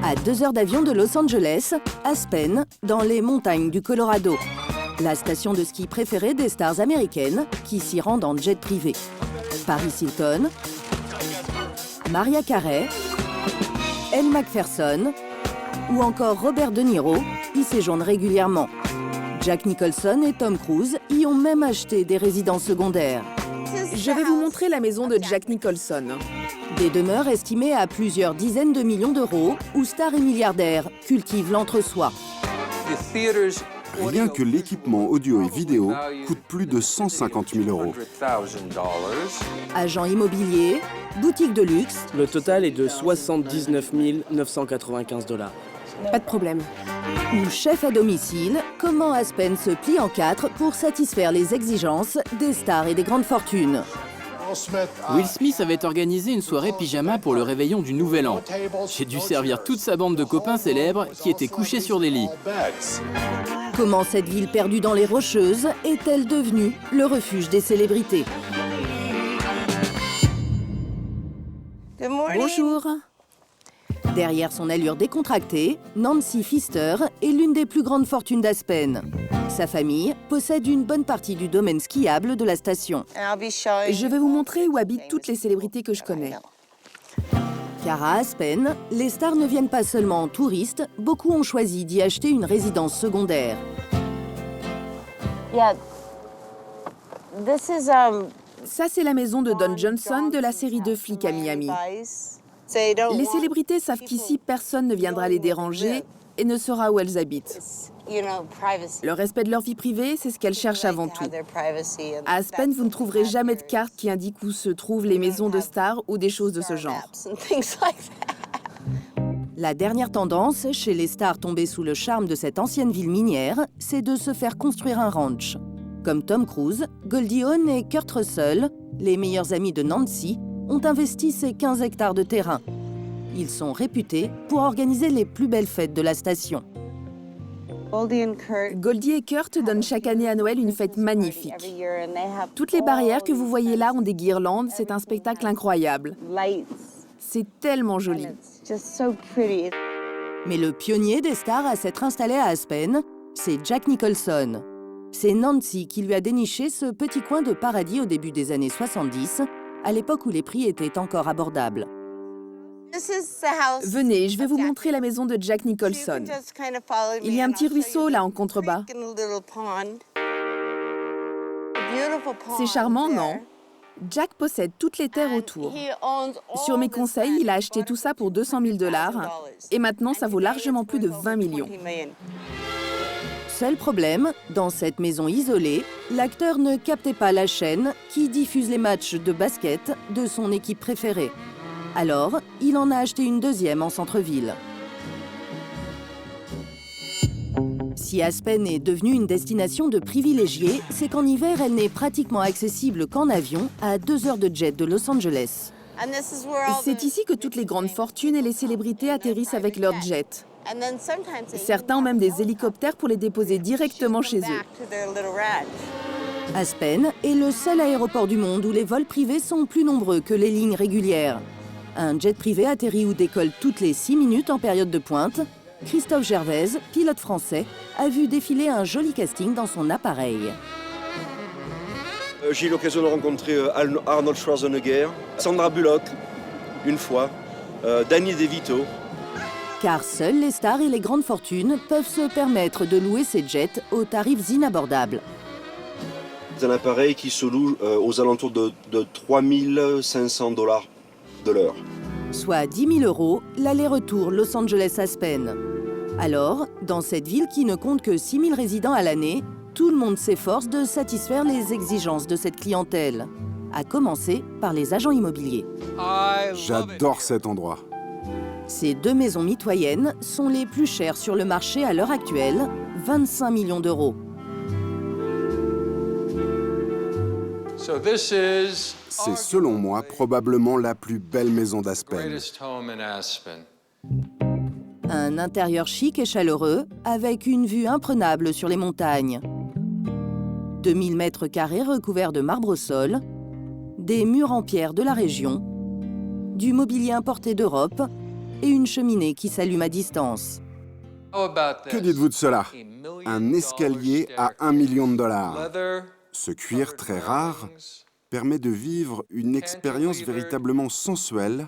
À 2 heures d'avion de Los Angeles, Aspen, dans les montagnes du Colorado. La station de ski préférée des stars américaines qui s'y rendent en jet privé. Paris Hilton, Mariah Carey, Elle Macpherson ou encore Robert De Niro y séjournent régulièrement. Jack Nicholson et Tom Cruise y ont même acheté des résidences secondaires. Je vais vous montrer la maison de Jack Nicholson. Des demeures estimées à plusieurs dizaines de millions d'euros où stars et milliardaires cultivent l'entre-soi. Rien que l'équipement audio et vidéo coûte plus de 150 000 euros. Agents immobiliers, boutiques de luxe. Le total est de 79 995 $. Pas de problème. Ou chef à domicile, comment Aspen se plie en 4 pour satisfaire les exigences des stars et des grandes fortunes. Will Smith avait organisé une soirée pyjama pour le réveillon du Nouvel An. J'ai dû servir toute sa bande de copains célèbres qui étaient couchés sur des lits. Comment cette ville perdue dans les Rocheuses est-elle devenue le refuge des célébrités? Bonjour. Derrière son allure décontractée, Nancy Pfister est l'une des plus grandes fortunes d'Aspen. Sa famille possède une bonne partie du domaine skiable de la station. Je vais vous montrer où habitent toutes les célébrités que je connais. Car à Aspen, les stars ne viennent pas seulement en touristes, beaucoup ont choisi d'y acheter une résidence secondaire. Ça, c'est la maison de Don Johnson de la série de flics à Miami. Les célébrités savent qu'ici, personne ne viendra les déranger et ne saura où elles habitent. Le respect de leur vie privée, c'est ce qu'elles cherchent avant tout. À Aspen, vous ne trouverez jamais de carte qui indique où se trouvent les maisons de stars ou des choses de ce genre. La dernière tendance chez les stars tombées sous le charme de cette ancienne ville minière, c'est de se faire construire un ranch. Comme Tom Cruise, Goldie Hawn et Kurt Russell, les meilleurs amis de Nancy, ont investi ces 15 hectares de terrain. Ils sont réputés pour organiser les plus belles fêtes de la station. Goldie et Kurt donnent chaque année à Noël une fête magnifique. Toutes les barrières que vous voyez là ont des guirlandes, c'est un spectacle incroyable. C'est tellement joli. Mais le pionnier des stars à s'être installé à Aspen, c'est Jack Nicholson. C'est Nancy qui lui a déniché ce petit coin de paradis au début des années 70, à l'époque où les prix étaient encore abordables. Venez, je vais vous montrer la maison de Jack Nicholson. Il y a un petit ruisseau là en contrebas. C'est charmant, non? Jack possède toutes les terres autour. Sur mes conseils, il a acheté tout ça pour 200 000 $. Et maintenant, ça vaut largement plus de 20 millions. Seul problème, dans cette maison isolée, l'acteur ne captait pas la chaîne qui diffuse les matchs de basket de son équipe préférée. Alors, il en a acheté une deuxième en centre-ville. Si Aspen est devenue une destination de privilégiés, c'est qu'en hiver, elle n'est pratiquement accessible qu'en avion à 2 heures de jet de Los Angeles. C'est ici que toutes les grandes fortunes et les célébrités atterrissent avec leurs jets. Certains ont même des hélicoptères pour les déposer directement chez eux. Aspen est le seul aéroport du monde où les vols privés sont plus nombreux que les lignes régulières. Un jet privé atterrit ou décolle toutes les 6 minutes en période de pointe. Christophe Gervais, pilote français, a vu défiler un joli casting dans son appareil. J'ai eu l'occasion de rencontrer Arnold Schwarzenegger, Sandra Bullock, une fois, Danny DeVito. Car seules les stars et les grandes fortunes peuvent se permettre de louer ces jets aux tarifs inabordables. C'est un appareil qui se loue aux alentours de 3 500 $ de l'heure. Soit 10 000 € l'aller-retour Los Angeles-Aspen. Alors, dans cette ville qui ne compte que 6 000 résidents à l'année, tout le monde s'efforce de satisfaire les exigences de cette clientèle. À commencer par les agents immobiliers. J'adore cet endroit. Ces 2 maisons mitoyennes sont les plus chères sur le marché à l'heure actuelle, 25 millions €. C'est selon moi probablement la plus belle maison d'Aspen. Un intérieur chic et chaleureux, avec une vue imprenable sur les montagnes. 2000 mètres carrés recouverts de marbre au sol, des murs en pierre de la région, du mobilier importé d'Europe et une cheminée qui s'allume à distance. Que dites-vous de cela? Un escalier à $1 million. Ce cuir très rare permet de vivre une expérience véritablement sensuelle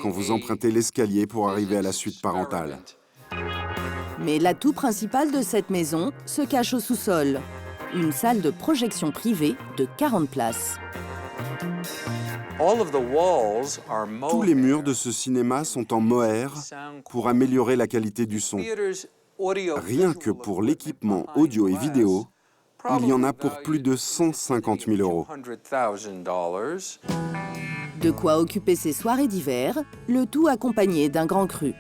quand vous empruntez l'escalier pour arriver à la suite parentale. Mais l'atout principal de cette maison se cache au sous-sol. Une salle de projection privée de 40 places. Tous les murs de ce cinéma sont en mohair pour améliorer la qualité du son. Rien que pour l'équipement audio et vidéo, il y en a pour plus de 150 000 €. De quoi occuper ses soirées d'hiver, le tout accompagné d'un grand cru.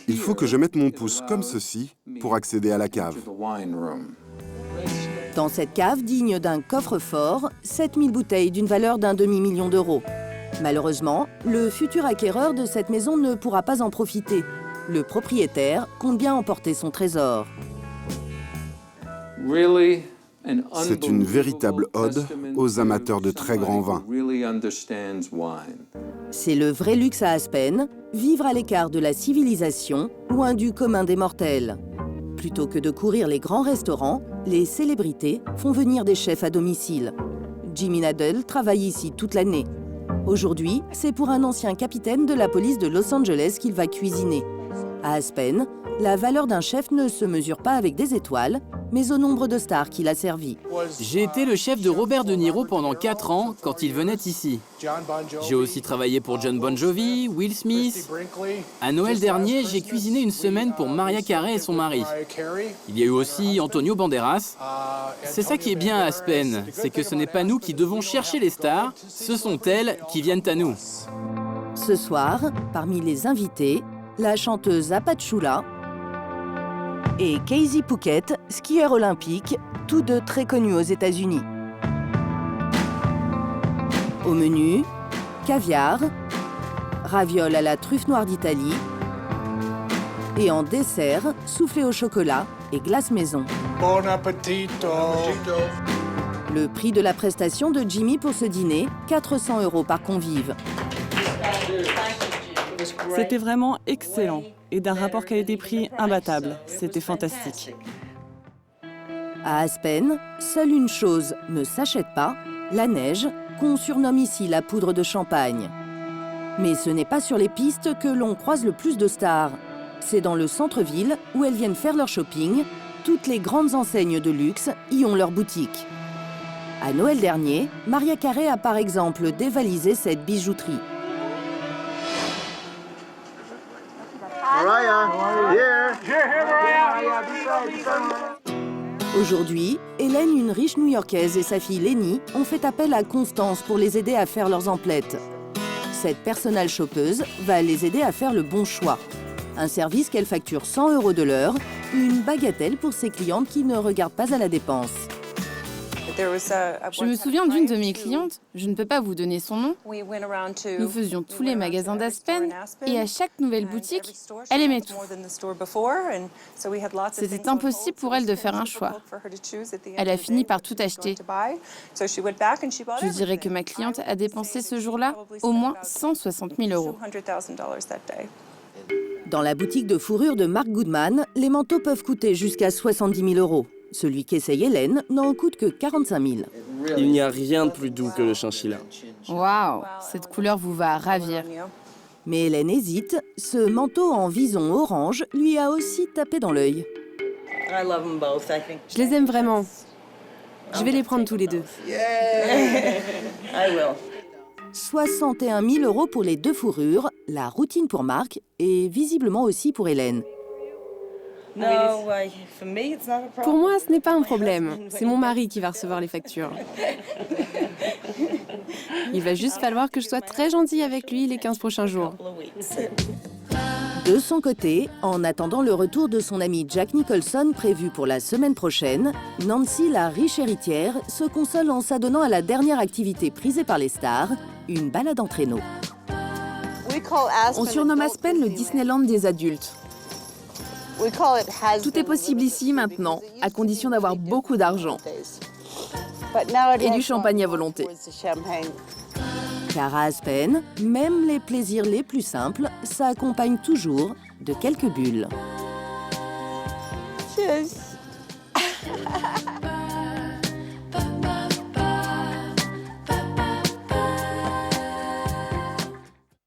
Il faut que je mette mon pouce comme ceci pour accéder à la cave. Dans cette cave digne d'un coffre-fort, 7000 bouteilles d'une valeur d'1 demi-million d'euros. Malheureusement, le futur acquéreur de cette maison ne pourra pas en profiter. Le propriétaire compte bien emporter son trésor. C'est une véritable ode aux amateurs de très grands vins. C'est le vrai luxe à Aspen, vivre à l'écart de la civilisation, loin du commun des mortels. Plutôt que de courir les grands restaurants, les célébrités font venir des chefs à domicile. Jimmy Nadell travaille ici toute l'année. Aujourd'hui, c'est pour un ancien capitaine de la police de Los Angeles qu'il va cuisiner. À Aspen, la valeur d'un chef ne se mesure pas avec des étoiles, mais au nombre de stars qu'il a servi. J'ai été le chef de Robert De Niro pendant 4 ans quand il venait ici. J'ai aussi travaillé pour John Bon Jovi, Will Smith. À Noël dernier, j'ai cuisiné une semaine pour Mariah Carey et son mari. Il y a eu aussi Antonio Banderas. C'est ça qui est bien à Aspen, c'est que ce n'est pas nous qui devons chercher les stars, ce sont elles qui viennent à nous. Ce soir, parmi les invités, la chanteuse Apachula et Casey Puckett, skieur olympique, tous deux très connus aux États-Unis. Au menu, caviar, ravioles à la truffe noire d'Italie et en dessert, soufflé au chocolat et glace maison. Bon appetito! Le prix de la prestation de Jimmy pour ce dîner, 400 € par convive. C'était vraiment excellent et d'un rapport qualité-prix imbattable. C'était fantastique. À Aspen, seule une chose ne s'achète pas, la neige, qu'on surnomme ici la poudre de champagne. Mais ce n'est pas sur les pistes que l'on croise le plus de stars. C'est dans le centre-ville où elles viennent faire leur shopping. Toutes les grandes enseignes de luxe y ont leur boutique. À Noël dernier, Mariah Carey a par exemple dévalisé cette bijouterie. Aujourd'hui, Hélène, une riche New-Yorkaise, et sa fille Lenny ont fait appel à Constance pour les aider à faire leurs emplettes. Cette personal shoppeuse va les aider à faire le bon choix. Un service qu'elle facture 100 € de l'heure, une bagatelle pour ses clientes qui ne regardent pas à la dépense. Je me souviens d'une de mes clientes, je ne peux pas vous donner son nom. Nous faisions tous les magasins d'Aspen et à chaque nouvelle boutique, elle aimait tout. C'était impossible pour elle de faire un choix. Elle a fini par tout acheter. Je dirais que ma cliente a dépensé ce jour-là au moins 160 000 €. Dans la boutique de fourrure de Mark Goodman, les manteaux peuvent coûter jusqu'à 70 000 €. Celui qu'essaye Hélène n'en coûte que 45 000. Il n'y a rien de plus doux que le chinchilla. Waouh, cette couleur vous va ravir. Mais Hélène hésite, ce manteau en vison orange lui a aussi tapé dans l'œil. Je les aime vraiment. Je vais les prendre tous les deux. 61 000 € pour les deux fourrures, la routine pour Marc et visiblement aussi pour Hélène. Pour moi, ce n'est pas un problème. C'est mon mari qui va recevoir les factures. Il va juste falloir que je sois très gentille avec lui les 15 prochains jours. De son côté, en attendant le retour de son ami Jack Nicholson prévu pour la semaine prochaine, Nancy, la riche héritière, se console en s'adonnant à la dernière activité prisée par les stars, une balade en traîneau. On surnomme Aspen le Disneyland des adultes. Tout est possible ici maintenant, à condition d'avoir beaucoup d'argent et du champagne à volonté. Car à Aspen, même les plaisirs les plus simples s'accompagnent toujours de quelques bulles.